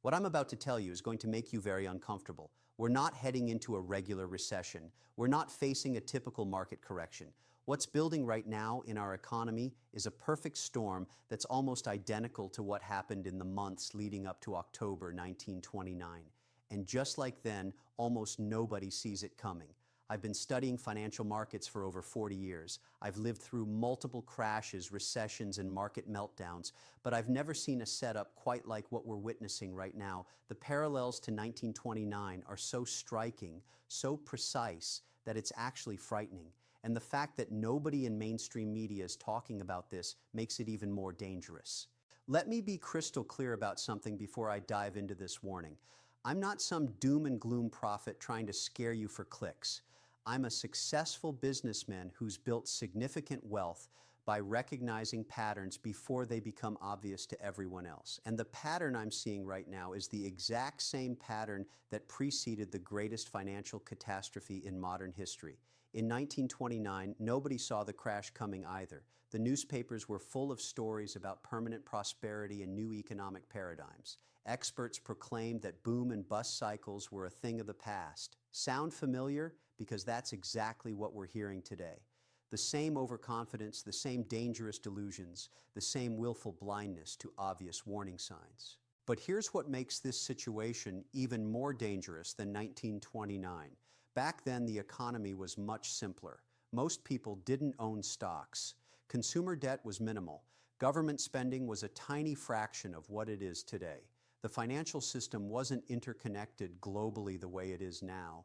What I'm about to tell you is going to make you very uncomfortable. We're not heading into a regular recession. We're not facing a typical market correction. What's building right now in our economy is a perfect storm that's almost identical to what happened in the months leading up to October 1929. And just like then, almost nobody sees it coming. I've been studying financial markets for over 40 years. I've lived through multiple crashes, recessions, and market meltdowns, but I've never seen a setup quite like what we're witnessing right now. The parallels to 1929 are so striking, so precise, that it's actually frightening. And the fact that nobody in mainstream media is talking about this makes it even more dangerous. Let me be crystal clear about something before I dive into this warning. I'm not some doom and gloom prophet trying to scare you for clicks. I'm a successful businessman who's built significant wealth by recognizing patterns before they become obvious to everyone else. And the pattern I'm seeing right now is the exact same pattern that preceded the greatest financial catastrophe in modern history. In 1929, nobody saw the crash coming either. The newspapers were full of stories about permanent prosperity and new economic paradigms. Experts proclaimed that boom and bust cycles were a thing of the past. Sound familiar? Because that's exactly what we're hearing today. The same overconfidence, the same dangerous delusions, the same willful blindness to obvious warning signs. But here's what makes this situation even more dangerous than 1929. Back then, the economy was much simpler. Most people didn't own stocks. Consumer debt was minimal. Government spending was a tiny fraction of what it is today. The financial system wasn't interconnected globally the way it is now.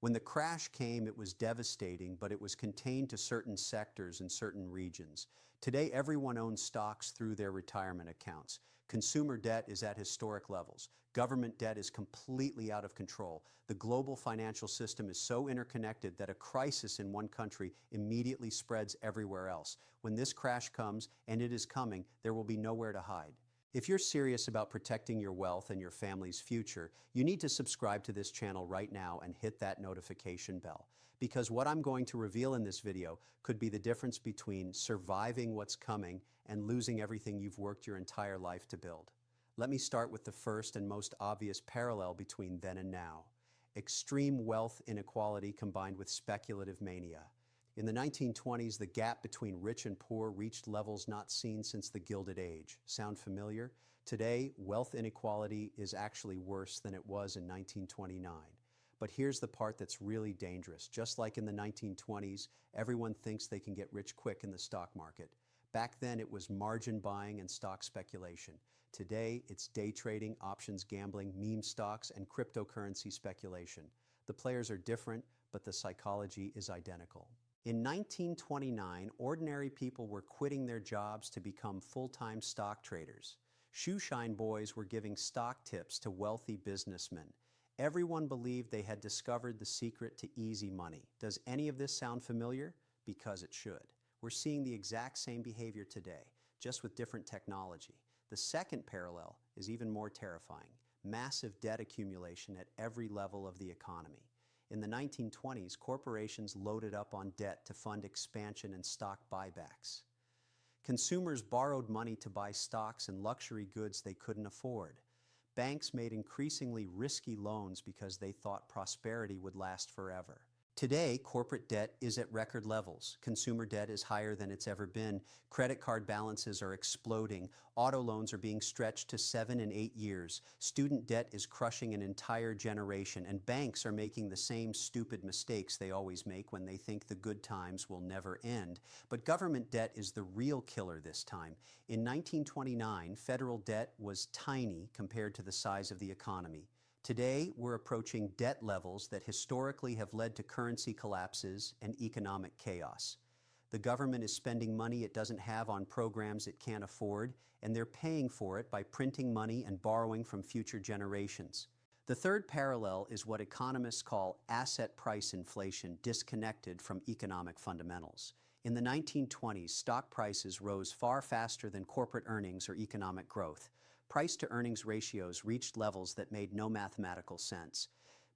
When the crash came, it was devastating, but it was contained to certain sectors and certain regions. Today, everyone owns stocks through their retirement accounts. Consumer debt is at historic levels. Government debt is completely out of control. The global financial system is so interconnected that a crisis in one country immediately spreads everywhere else. When this crash comes, and it is coming, there will be nowhere to hide. If you're serious about protecting your wealth and your family's future, you need to subscribe to this channel right now and hit that notification bell. Because what I'm going to reveal in this video could be the difference between surviving what's coming and losing everything you've worked your entire life to build. Let me start with the first and most obvious parallel between then and now. Extreme wealth inequality combined with speculative mania. In the 1920s, the gap between rich and poor reached levels not seen since the Gilded Age. Sound familiar? Today, wealth inequality is actually worse than it was in 1929. But here's the part that's really dangerous. Just like in the 1920s, everyone thinks they can get rich quick in the stock market. Back then, it was margin buying and stock speculation. Today, it's day trading, options gambling, meme stocks, and cryptocurrency speculation. The players are different, but the psychology is identical. In 1929, ordinary people were quitting their jobs to become full-time stock traders. Shoeshine boys were giving stock tips to wealthy businessmen. Everyone believed they had discovered the secret to easy money. Does any of this sound familiar? Because it should. We're seeing the exact same behavior today, just with different technology. The second parallel is even more terrifying: massive debt accumulation at every level of the economy. In the 1920s, corporations loaded up on debt to fund expansion and stock buybacks. Consumers borrowed money to buy stocks and luxury goods they couldn't afford. Banks made increasingly risky loans because they thought prosperity would last forever. Today, corporate debt is at record levels. Consumer debt is higher than it's ever been. Credit card balances are exploding. Auto loans are being stretched to 7 and 8 years. Student debt is crushing an entire generation, and banks are making the same stupid mistakes they always make when they think the good times will never end. But government debt is the real killer this time. In 1929, federal debt was tiny compared to the size of the economy. Today, we're approaching debt levels that historically have led to currency collapses and economic chaos. The government is spending money it doesn't have on programs it can't afford, and they're paying for it by printing money and borrowing from future generations. The third parallel is what economists call asset price inflation disconnected from economic fundamentals. In the 1920s, stock prices rose far faster than corporate earnings or economic growth. Price-to-earnings ratios reached levels that made no mathematical sense.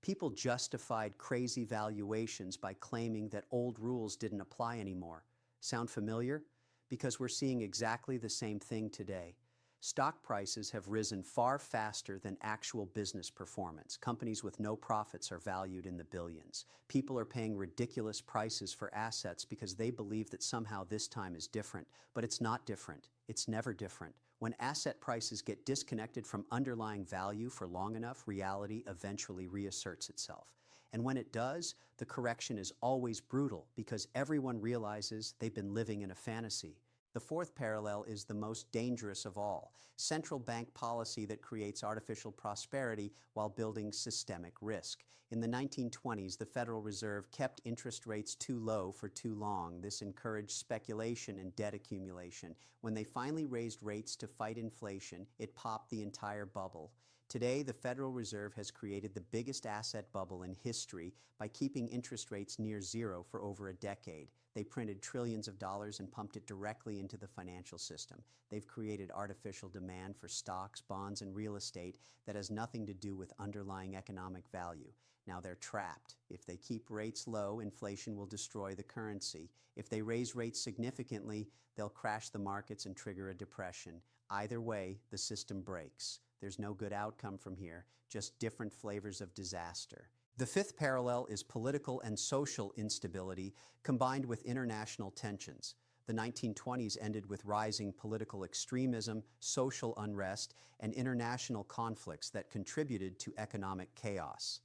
People justified crazy valuations by claiming that old rules didn't apply anymore. Sound familiar? Because we're seeing exactly the same thing today. Stock prices have risen far faster than actual business performance. Companies with no profits are valued in the billions. People are paying ridiculous prices for assets because they believe that somehow this time is different, but it's not different. It's never different. When asset prices get disconnected from underlying value for long enough, reality eventually reasserts itself. And when it does, the correction is always brutal because everyone realizes they've been living in a fantasy. The fourth parallel is the most dangerous of all: central bank policy that creates artificial prosperity while building systemic risk. In the 1920s, the Federal Reserve kept interest rates too low for too long. This encouraged speculation and debt accumulation. When they finally raised rates to fight inflation, it popped the entire bubble. Today, the Federal Reserve has created the biggest asset bubble in history by keeping interest rates near zero for over a decade. They printed trillions of dollars and pumped it directly into the financial system. They've created artificial demand for stocks, bonds, and real estate that has nothing to do with underlying economic value. Now they're trapped. If they keep rates low, inflation will destroy the currency. If they raise rates significantly, they'll crash the markets and trigger a depression. Either way, the system breaks. There's no good outcome from here, just different flavors of disaster. The fifth parallel is political and social instability combined with international tensions. The 1920s ended with rising political extremism, social unrest, and international conflicts that contributed to economic chaos.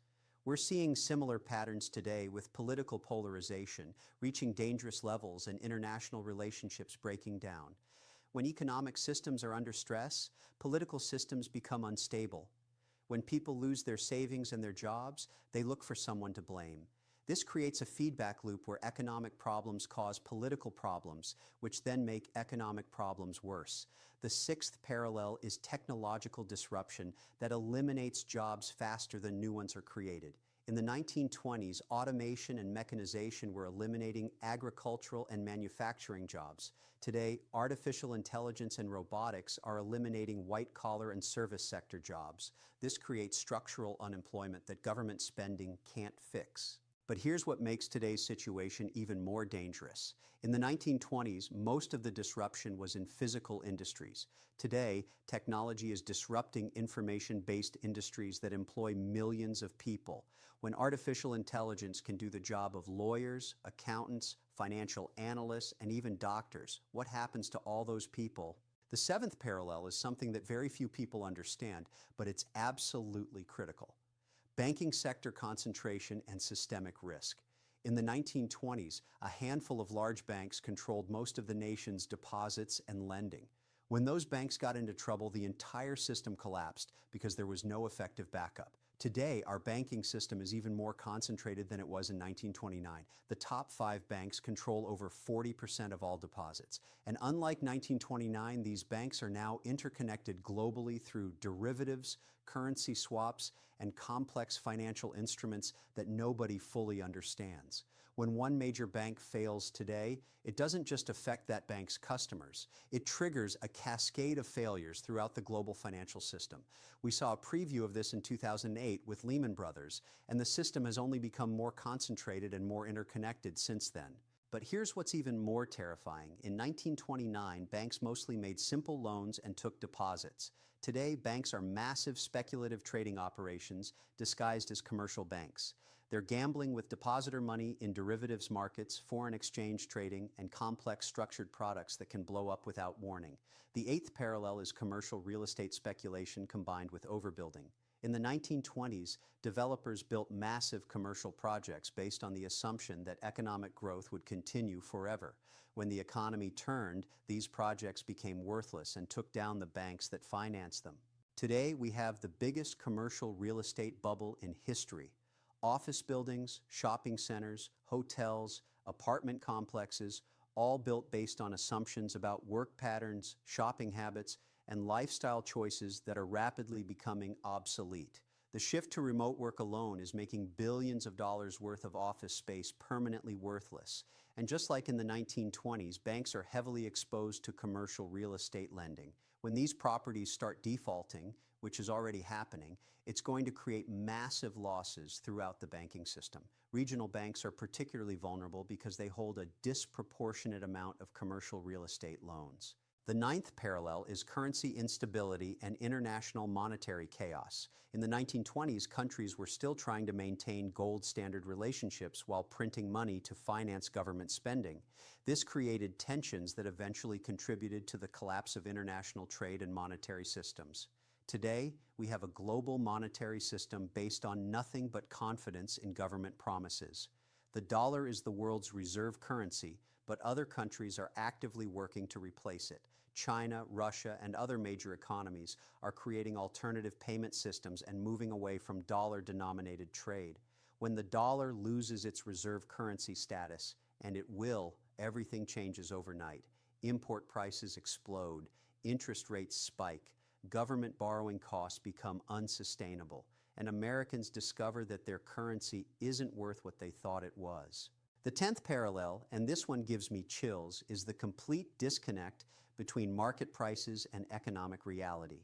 We're seeing similar patterns today with political polarization reaching dangerous levels and international relationships breaking down. When economic systems are under stress, political systems become unstable. When people lose their savings and their jobs, they look for someone to blame. This creates a feedback loop where economic problems cause political problems, which then make economic problems worse. The sixth parallel is technological disruption that eliminates jobs faster than new ones are created. In the 1920s, automation and mechanization were eliminating agricultural and manufacturing jobs. Today, artificial intelligence and robotics are eliminating white-collar and service sector jobs. This creates structural unemployment that government spending can't fix. But here's what makes today's situation even more dangerous. In the 1920s, most of the disruption was in physical industries. Today, technology is disrupting information-based industries that employ millions of people. When artificial intelligence can do the job of lawyers, accountants, financial analysts, and even doctors, what happens to all those people? The seventh parallel is something that very few people understand, but it's absolutely critical: banking sector concentration and systemic risk. In the 1920s, a handful of large banks controlled most of the nation's deposits and lending. When those banks got into trouble, the entire system collapsed because there was no effective backup. Today, our banking system is even more concentrated than it was in 1929. The top 5 banks control over 40% of all deposits. And unlike 1929, these banks are now interconnected globally through derivatives, currency swaps, and complex financial instruments that nobody fully understands. When one major bank fails today, it doesn't just affect that bank's customers. It triggers a cascade of failures throughout the global financial system. We saw a preview of this in 2008 with Lehman Brothers, and the system has only become more concentrated and more interconnected since then. But here's what's even more terrifying. In 1929, banks mostly made simple loans and took deposits. Today, banks are massive speculative trading operations disguised as commercial banks. They're gambling with depositor money in derivatives markets, foreign exchange trading, and complex structured products that can blow up without warning. The eighth parallel is commercial real estate speculation combined with overbuilding. In the 1920s, developers built massive commercial projects based on the assumption that economic growth would continue forever. When the economy turned, these projects became worthless and took down the banks that financed them. Today, we have the biggest commercial real estate bubble in history. Office buildings, shopping centers, hotels, apartment complexes, all built based on assumptions about work patterns, shopping habits, and lifestyle choices that are rapidly becoming obsolete. The shift to remote work alone is making billions of dollars worth of office space permanently worthless. And just like in the 1920s, banks are heavily exposed to commercial real estate lending. When these properties start defaulting, which is already happening, it's going to create massive losses throughout the banking system. Regional banks are particularly vulnerable because they hold a disproportionate amount of commercial real estate loans. The ninth parallel is currency instability and international monetary chaos. In the 1920s, countries were still trying to maintain gold standard relationships while printing money to finance government spending. This created tensions that eventually contributed to the collapse of international trade and monetary systems. Today, we have a global monetary system based on nothing but confidence in government promises. The dollar is the world's reserve currency, but other countries are actively working to replace it. China, Russia, and other major economies are creating alternative payment systems and moving away from dollar-denominated trade. When the dollar loses its reserve currency status, and it will, everything changes overnight. Import prices explode, interest rates spike, government borrowing costs become unsustainable, and Americans discover that their currency isn't worth what they thought it was. The 10th parallel, and this one gives me chills, is the complete disconnect between market prices and economic reality.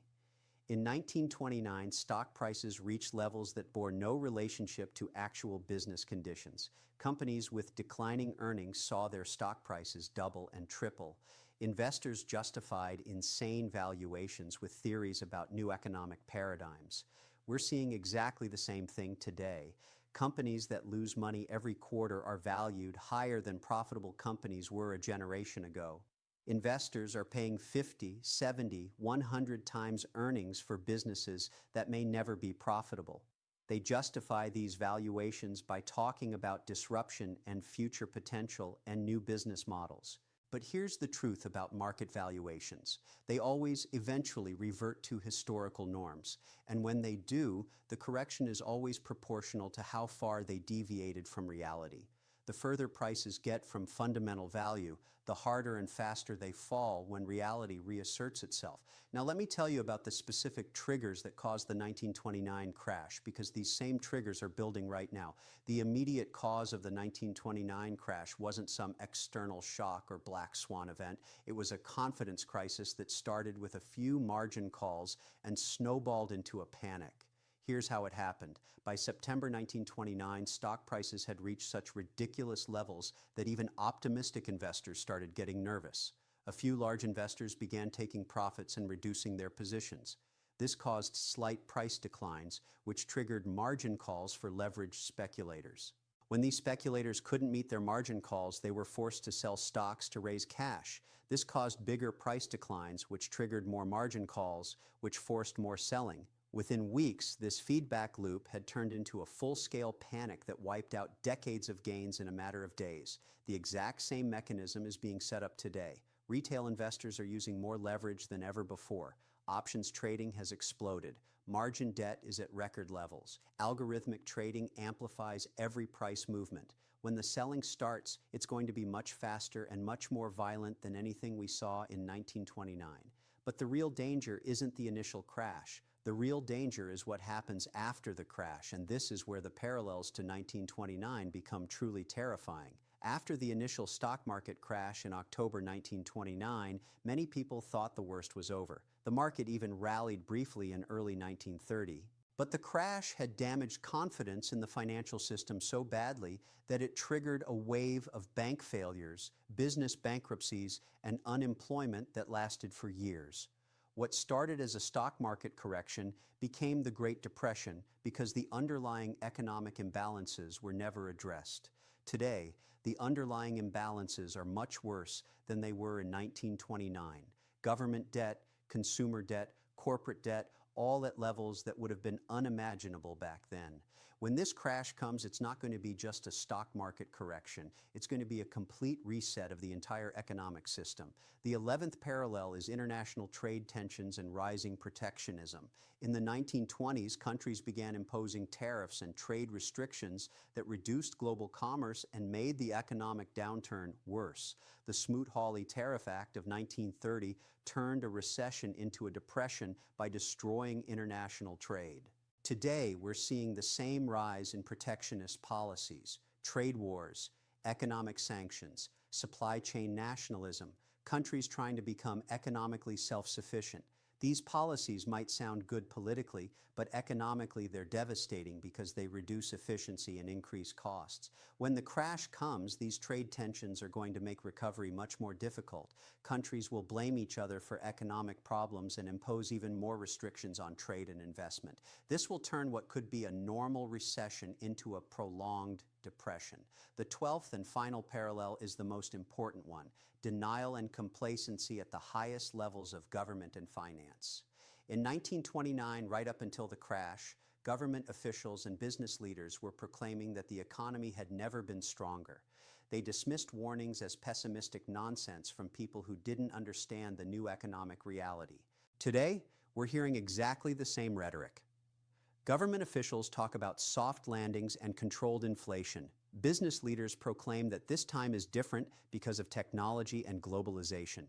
In 1929, stock prices reached levels that bore no relationship to actual business conditions. Companies with declining earnings saw their stock prices double and triple. Investors justified insane valuations with theories about new economic paradigms. We're seeing exactly the same thing today. Companies that lose money every quarter are valued higher than profitable companies were a generation ago. Investors are paying 50, 70, 100 times earnings for businesses that may never be profitable. They justify these valuations by talking about disruption and future potential and new business models. But here's the truth about market valuations. They always eventually revert to historical norms. And when they do, the correction is always proportional to how far they deviated from reality. The further prices get from fundamental value, the harder and faster they fall when reality reasserts itself. Now let me tell you about the specific triggers that caused the 1929 crash, because these same triggers are building right now. The immediate cause of the 1929 crash wasn't some external shock or black swan event. It was a confidence crisis that started with a few margin calls and snowballed into a panic. Here's how it happened. By September 1929, stock prices had reached such ridiculous levels that even optimistic investors started getting nervous. A few large investors began taking profits and reducing their positions. This caused slight price declines, which triggered margin calls for leveraged speculators. When these speculators couldn't meet their margin calls, they were forced to sell stocks to raise cash. This caused bigger price declines, which triggered more margin calls, which forced more selling. Within weeks, this feedback loop had turned into a full-scale panic that wiped out decades of gains in a matter of days. The exact same mechanism is being set up today. Retail investors are using more leverage than ever before. Options trading has exploded. Margin debt is at record levels. Algorithmic trading amplifies every price movement. When the selling starts, it's going to be much faster and much more violent than anything we saw in 1929. But the real danger isn't the initial crash. The real danger is what happens after the crash, and this is where the parallels to 1929 become truly terrifying. After the initial stock market crash in October 1929, many people thought the worst was over. The market even rallied briefly in early 1930. But the crash had damaged confidence in the financial system so badly that it triggered a wave of bank failures, business bankruptcies, and unemployment that lasted for years. What started as a stock market correction became the Great Depression because the underlying economic imbalances were never addressed. Today, the underlying imbalances are much worse than they were in 1929. Government debt, consumer debt, corporate debt, all at levels that would have been unimaginable back then. When this crash comes, it's not going to be just a stock market correction. It's going to be a complete reset of the entire economic system. The 11th parallel is international trade tensions and rising protectionism. In the 1920s, countries began imposing tariffs and trade restrictions that reduced global commerce and made the economic downturn worse. The Smoot-Hawley Tariff Act of 1930 turned a recession into a depression by destroying international trade. Today, we're seeing the same rise in protectionist policies, trade wars, economic sanctions, supply chain nationalism, countries trying to become economically self-sufficient. These policies might sound good politically, but economically they're devastating because they reduce efficiency and increase costs. When the crash comes, these trade tensions are going to make recovery much more difficult. Countries will blame each other for economic problems and impose even more restrictions on trade and investment. This will turn what could be a normal recession into a prolonged depression. The 12th and final parallel is the most important one: denial and complacency at the highest levels of government and finance. In 1929, right up until the crash, government officials and business leaders were proclaiming that the economy had never been stronger. They dismissed warnings as pessimistic nonsense from people who didn't understand the new economic reality. Today, we're hearing exactly the same rhetoric. Government officials talk about soft landings and controlled inflation. Business leaders proclaim that this time is different because of technology and globalization.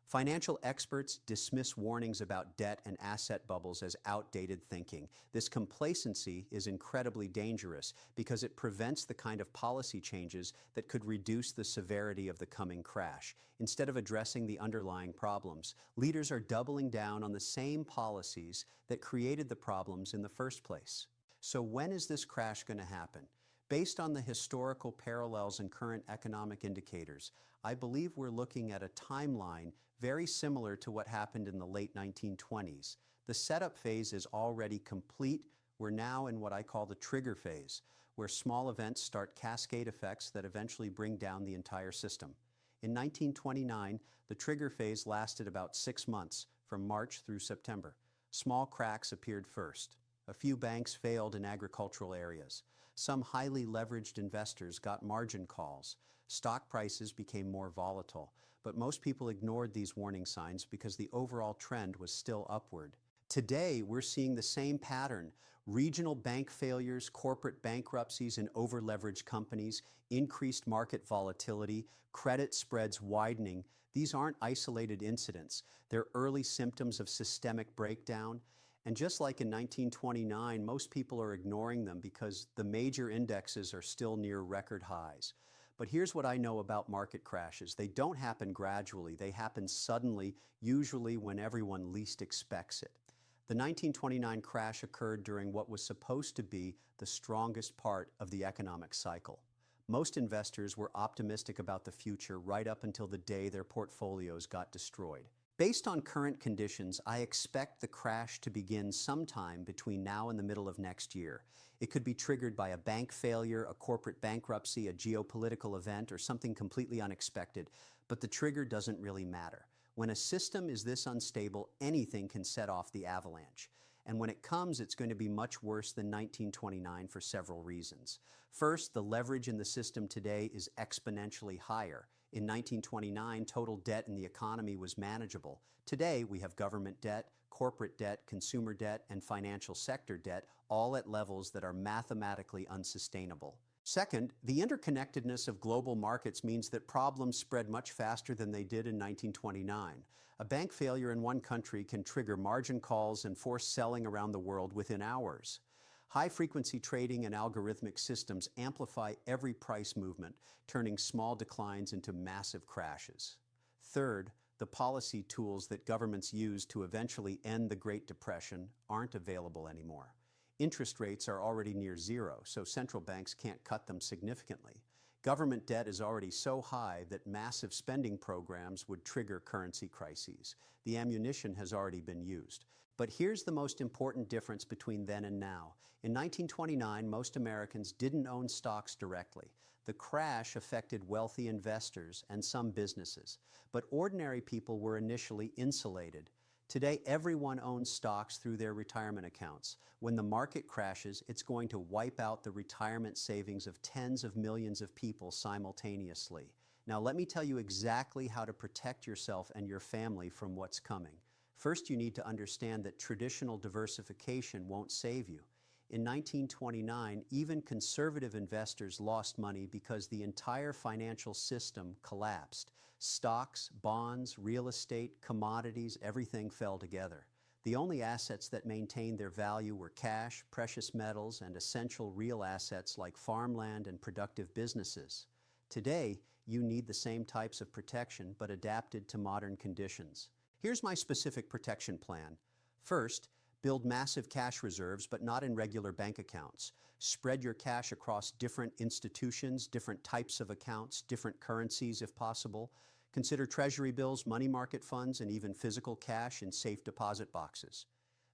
Financial experts dismiss warnings about debt and asset bubbles as outdated thinking. This complacency is incredibly dangerous because it prevents the kind of policy changes that could reduce the severity of the coming crash. Instead of addressing the underlying problems, leaders are doubling down on the same policies that created the problems in the first place. So when is this crash going to happen? Based on the historical parallels and current economic indicators, I believe we're looking at a timeline very similar to what happened in the late 1920s. The setup phase is already complete. We're now in what I call the trigger phase, where small events start cascade effects that eventually bring down the entire system. In 1929, the trigger phase lasted about 6 months, from March through September. Small cracks appeared first. A few banks failed in agricultural areas. Some highly leveraged investors got margin calls. Stock prices became more volatile, but most people ignored these warning signs because the overall trend was still upward. Today, we're seeing the same pattern: regional bank failures, corporate bankruptcies in over-leveraged companies, increased market volatility, credit spreads widening. These aren't isolated incidents. They're early symptoms of systemic breakdown. And just like in 1929, most people are ignoring them because the major indexes are still near record highs. But here's what I know about market crashes. They don't happen gradually. They happen suddenly, usually when everyone least expects it. The 1929 crash occurred during what was supposed to be the strongest part of the economic cycle. Most investors were optimistic about the future right up until the day their portfolios got destroyed. Based on current conditions, I expect the crash to begin sometime between now and the middle of next year. It could be triggered by a bank failure, a corporate bankruptcy, a geopolitical event, or something completely unexpected, but the trigger doesn't really matter. When a system is this unstable, anything can set off the avalanche. And when it comes, it's going to be much worse than 1929 for several reasons. First, the leverage in the system today is exponentially higher. In 1929, total debt in the economy was manageable. Today, we have government debt, corporate debt, consumer debt, and financial sector debt, all at levels that are mathematically unsustainable. Second, the interconnectedness of global markets means that problems spread much faster than they did in 1929. A bank failure in one country can trigger margin calls and force selling around the world within hours. High-frequency trading and algorithmic systems amplify every price movement, turning small declines into massive crashes. Third, the policy tools that governments used to eventually end the Great Depression aren't available anymore. Interest rates are already near zero, so central banks can't cut them significantly. Government debt is already so high that massive spending programs would trigger currency crises. The ammunition has already been used. But here's the most important difference between then and now. In 1929, most Americans didn't own stocks directly. The crash affected wealthy investors and some businesses, but ordinary people were initially insulated. Today, everyone owns stocks through their retirement accounts. When the market crashes, it's going to wipe out the retirement savings of tens of millions of people simultaneously. Now, let me tell you exactly how to protect yourself and your family from what's coming. First, you need to understand that traditional diversification won't save you. In 1929, even conservative investors lost money because the entire financial system collapsed. Stocks, bonds, real estate, commodities, everything fell together. The only assets that maintained their value were cash, precious metals, and essential real assets like farmland and productive businesses. Today, you need the same types of protection but adapted to modern conditions. Here's my specific protection plan. First, build massive cash reserves, but not in regular bank accounts. Spread your cash across different institutions, different types of accounts, different currencies if possible. Consider treasury bills, money market funds, and even physical cash in safe deposit boxes.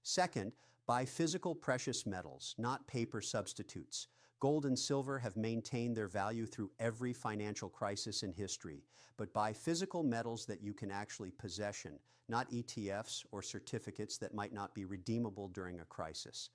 Second, buy physical precious metals, not paper substitutes. Gold and silver have maintained their value through every financial crisis in history, but buy physical metals that you can actually possession, not ETFs or certificates that might not be redeemable during a crisis.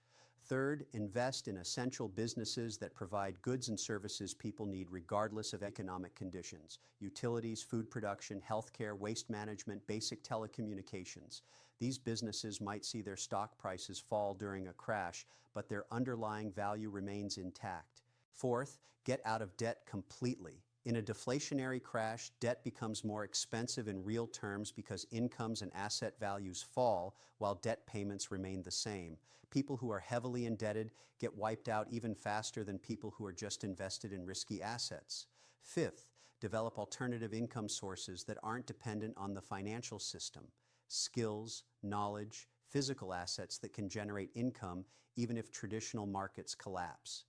Third, invest in essential businesses that provide goods and services people need regardless of economic conditions. Utilities, food production, healthcare, waste management, basic telecommunications. These businesses might see their stock prices fall during a crash, but their underlying value remains intact. Fourth, get out of debt completely. In a deflationary crash, debt becomes more expensive in real terms because incomes and asset values fall while debt payments remain the same. People who are heavily indebted get wiped out even faster than people who are just invested in risky assets. Fifth, develop alternative income sources that aren't dependent on the financial system. Skills, knowledge, physical assets that can generate income even if traditional markets collapse.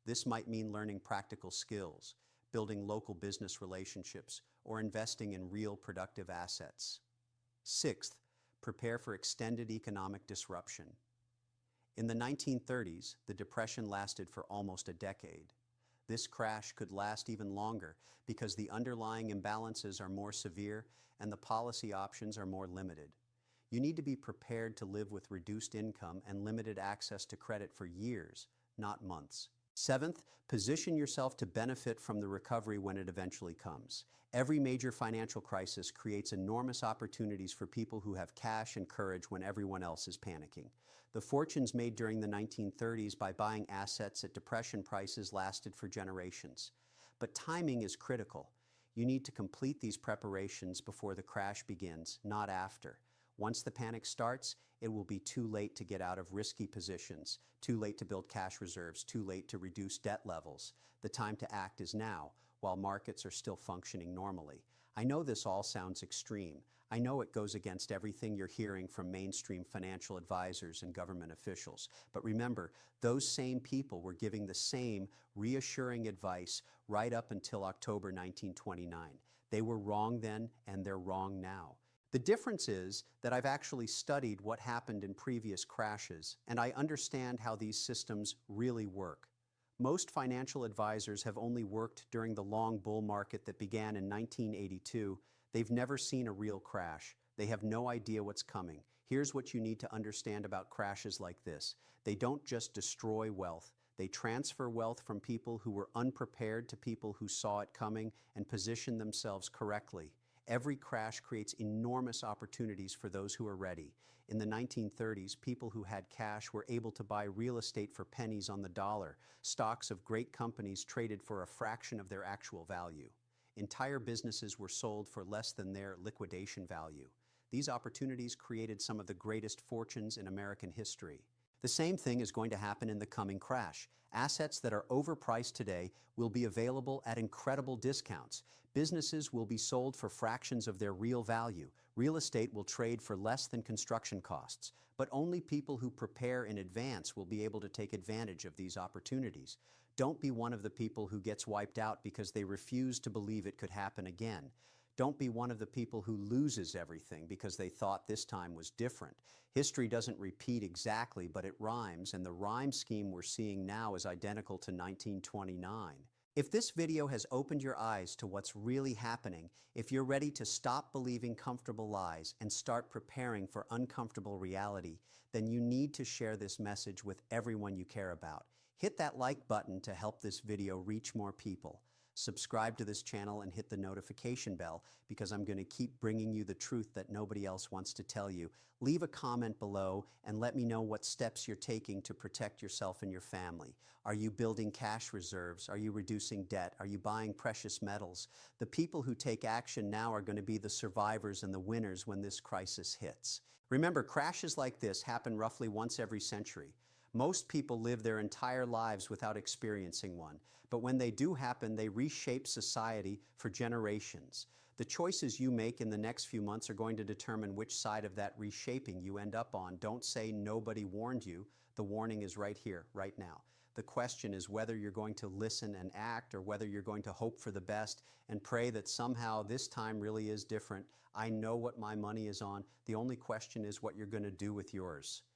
This might mean learning practical skills, building local business relationships, or investing in real productive assets. Sixth, prepare for extended economic disruption. In the 1930s, the Depression lasted for almost a decade. This crash could last even longer because the underlying imbalances are more severe and the policy options are more limited. You need to be prepared to live with reduced income and limited access to credit for years, not months. Seventh, position yourself to benefit from the recovery when it eventually comes. Every major financial crisis creates enormous opportunities for people who have cash and courage when everyone else is panicking. The fortunes made during the 1930s by buying assets at Depression prices lasted for generations. But timing is critical. You need to complete these preparations before the crash begins, not after. Once the panic starts, it will be too late to get out of risky positions, too late to build cash reserves, too late to reduce debt levels. The time to act is now, while markets are still functioning normally. I know this all sounds extreme. I know it goes against everything you're hearing from mainstream financial advisors and government officials. But remember, those same people were giving the same reassuring advice right up until October 1929. They were wrong then, and they're wrong now. The difference is that I've actually studied what happened in previous crashes, and I understand how these systems really work. Most financial advisors have only worked during the long bull market that began in 1982. They've never seen a real crash. They have no idea what's coming. Here's what you need to understand about crashes like this. They don't just destroy wealth. They transfer wealth from people who were unprepared to people who saw it coming and positioned themselves correctly. Every crash creates enormous opportunities for those who are ready. In the 1930s, people who had cash were able to buy real estate for pennies on the dollar. Stocks of great companies traded for a fraction of their actual value. Entire businesses were sold for less than their liquidation value. These opportunities created some of the greatest fortunes in American history. The same thing is going to happen in the coming crash. Assets that are overpriced today will be available at incredible discounts. Businesses will be sold for fractions of their real value. Real estate will trade for less than construction costs. But only people who prepare in advance will be able to take advantage of these opportunities. Don't be one of the people who gets wiped out because they refuse to believe it could happen again. Don't be one of the people who loses everything because they thought this time was different. History doesn't repeat exactly, but it rhymes, and the rhyme scheme we're seeing now is identical to 1929. If this video has opened your eyes to what's really happening, if you're ready to stop believing comfortable lies and start preparing for uncomfortable reality, then you need to share this message with everyone you care about. Hit that like button to help this video reach more people. Subscribe to this channel and hit the notification bell because I'm going to keep bringing you the truth that nobody else wants to tell you. Leave a comment below and let me know what steps you're taking to protect yourself and your family. Are you building cash reserves? Are you reducing debt? Are you buying precious metals? The people who take action now are going to be the survivors and the winners when this crisis hits. Remember, crashes like this happen roughly once every century. Most people live their entire lives without experiencing one, but when they do happen, they reshape society for generations. The choices you make in the next few months are going to determine which side of that reshaping you end up on. Don't say nobody warned you. The warning is right here, right now. The question is whether you're going to listen and act, or whether you're going to hope for the best and pray that somehow this time really is different. I know what my money is on. The only question is what you're going to do with yours.